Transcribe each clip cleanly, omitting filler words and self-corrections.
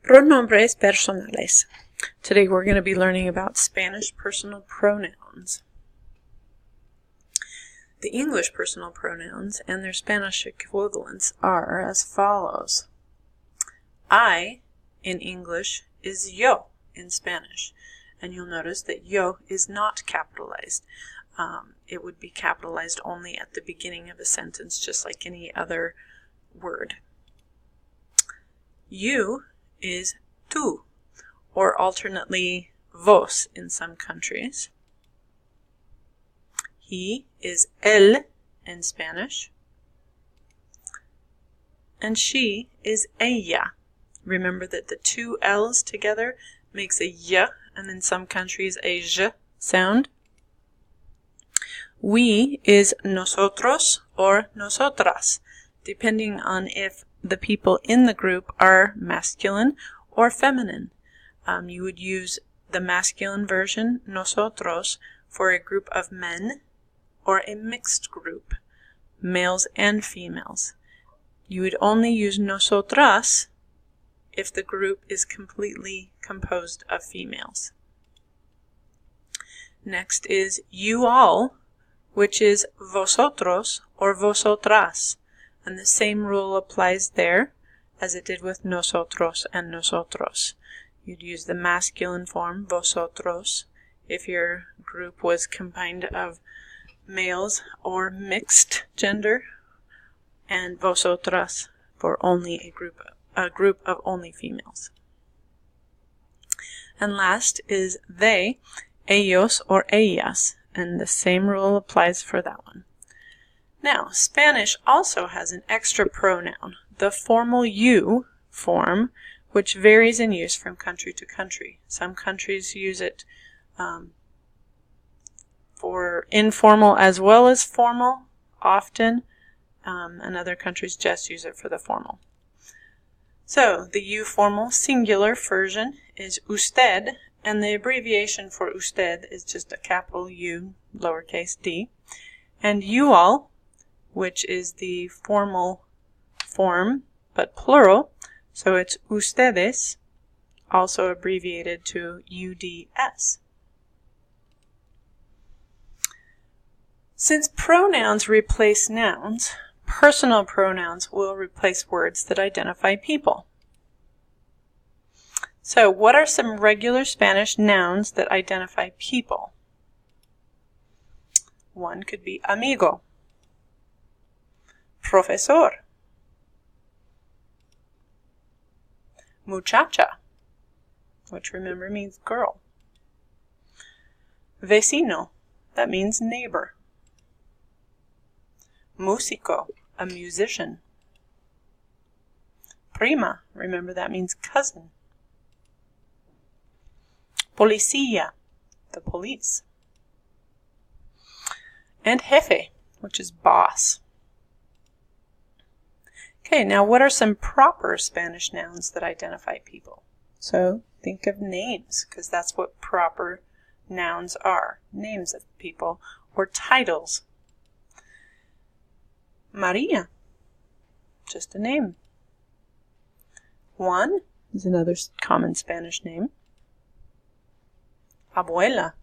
Pronombres personales. Today we're going to be learning about Spanish personal pronouns. The English personal pronouns and their Spanish equivalents are as follows. I in English is yo in Spanish, and you'll notice that yo is not capitalized. It would be capitalized only at the beginning of a sentence, just like any other word. You is tú, or alternately vos in some countries. He is él in Spanish. And she is ella. Remember that the two L's together makes a y, and in some countries a j sound. We is nosotros or nosotras, depending on if the people in the group are masculine or feminine. You would use the masculine version, nosotros, for a group of men or a mixed group, males and females. You would only use nosotras if the group is completely composed of females. Next is you all, which is vosotros or vosotras, and the same rule applies there as it did with nosotros and nosotros. You'd use the masculine form, vosotros, if your group was combined of males or mixed gender, and vosotras for only a group of only females. And last is they, ellos or ellas, and the same rule applies for that one. Now, Spanish also has an extra pronoun, the formal you form, which varies in use from country to country. Some countries use it for informal as well as formal often, and other countries just use it for the formal. So, the you formal singular version is usted, and the abbreviation for usted is just a capital U, lowercase d, and you all, which is the formal form, but plural, so it's ustedes, also abbreviated to UDS. Since pronouns replace nouns, personal pronouns will replace words that identify people. So, what are some regular Spanish nouns that identify people? One could be amigo, profesor, muchacha, which remember means girl, vecino, that means neighbor, músico, a musician, prima, remember that means cousin, policía, the police, and jefe, which is boss. Okay, now what are some proper Spanish nouns that identify people? So think of names, because that's what proper nouns are, names of people, or titles. Maria, just a name. Juan is another common Spanish name. Abuela.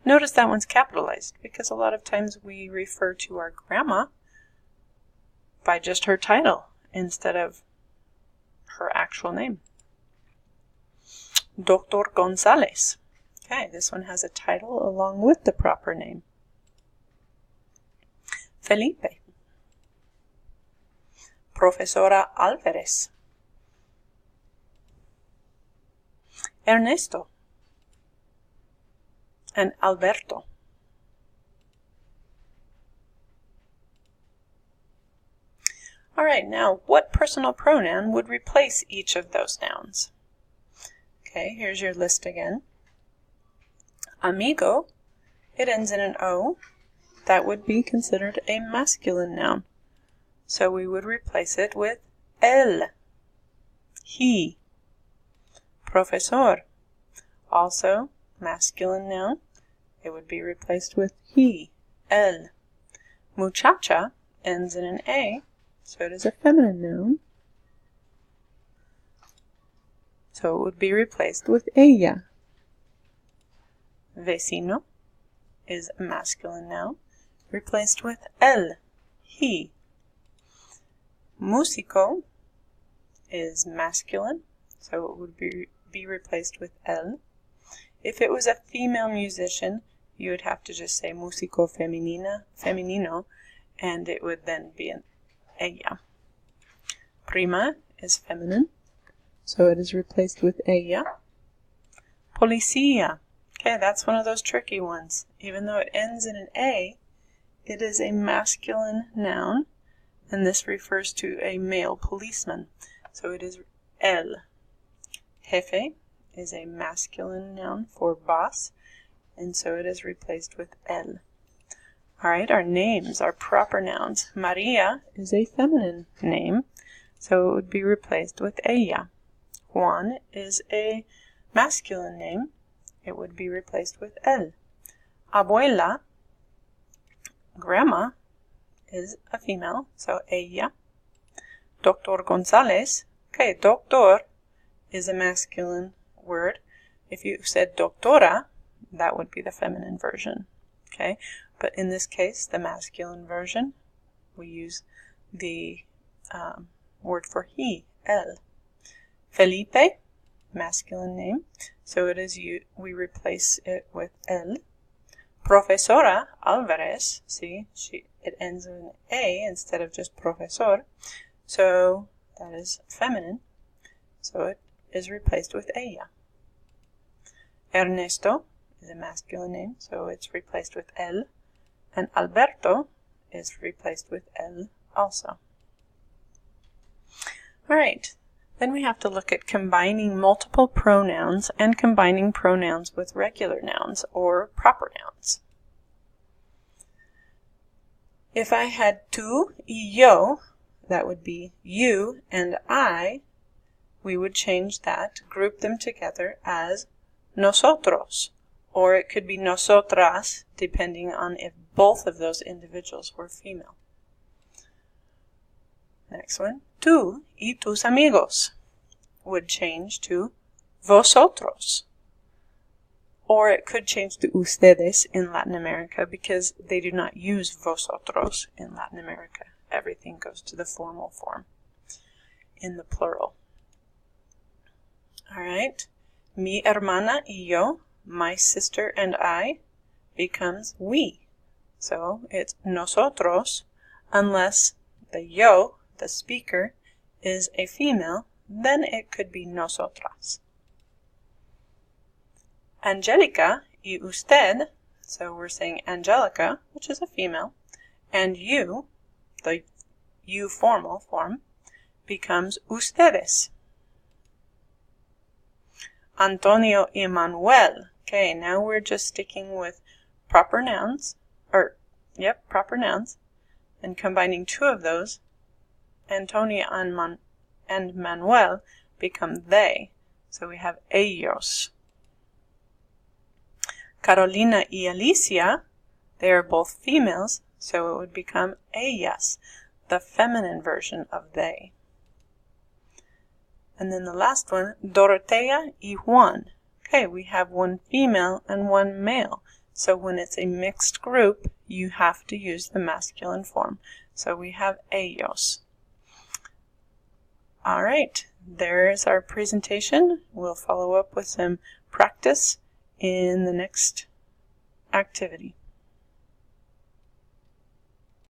Notice that one's capitalized, because a lot of times we refer to our grandma by just her title instead of her actual name. Dr. González. Okay, this one has a title along with the proper name. Felipe. Profesora Álvarez. Ernesto. And Alberto. All right, now what personal pronoun would replace each of those nouns? Okay, here's your list again. Amigo, it ends in an O. That would be considered a masculine noun. So we would replace it with él, he. Profesor, also masculine noun. It would be replaced with he, él. Muchacha ends in an A, so it is a feminine noun. so it would be replaced with ella. Vecino is a masculine noun, replaced with él, he. Músico is masculine, so it would be replaced with él. If it was a female musician, you would have to just say músico femenino, and it would then be an ella. Prima is feminine, so it is replaced with ella. Policía. Okay, that's one of those tricky ones. Even though it ends in an A, it is a masculine noun, and this refers to a male policeman. So it is él. Jefe is a masculine noun for boss, and so it is replaced with él. Alright, our names, our proper nouns. Maria is a feminine name, so it would be replaced with ella. Juan is a masculine name, it would be replaced with él. Abuela, grandma, is a female, so ella. Doctor González, okay, doctor is a masculine word. If you said doctora, that would be the feminine version, okay? But in this case, the masculine version, we use the word for he, él. Felipe, masculine name, so it is we replace it with él. Profesora Alvarez, see, it ends in an A instead of just profesor, so that is feminine, so it is replaced with ella. Ernesto is a masculine name, so it's replaced with él, and Alberto is replaced with él also. Alright, then we have to look at combining multiple pronouns and combining pronouns with regular nouns or proper nouns. If I had tú y yo, that would be you and I, we would change that, group them together as nosotros, or it could be nosotras, depending on if both of those individuals were female. Next one, tú y tus amigos would change to vosotros. Or it could change to ustedes in Latin America because they do not use vosotros in Latin America. Everything goes to the formal form in the plural. Alright, mi hermana y yo, my sister and I, becomes we. So it's nosotros, unless the yo, the speaker, is a female, then it could be nosotras. Angelica y usted, so we're saying Angelica, which is a female, and you, the you formal form, becomes ustedes. Antonio y Manuel. Okay, now we're just sticking with proper nouns, proper nouns, and combining two of those, Antonio and Manuel become they. So we have ellos. Carolina y Alicia, they are both females, so it would become ellas, the feminine version of they. And then the last one, Dorotea y Juan. Okay, we have one female and one male. So when it's a mixed group, you have to use the masculine form. So we have ellos. Alright, there's our presentation. We'll follow up with some practice in the next activity.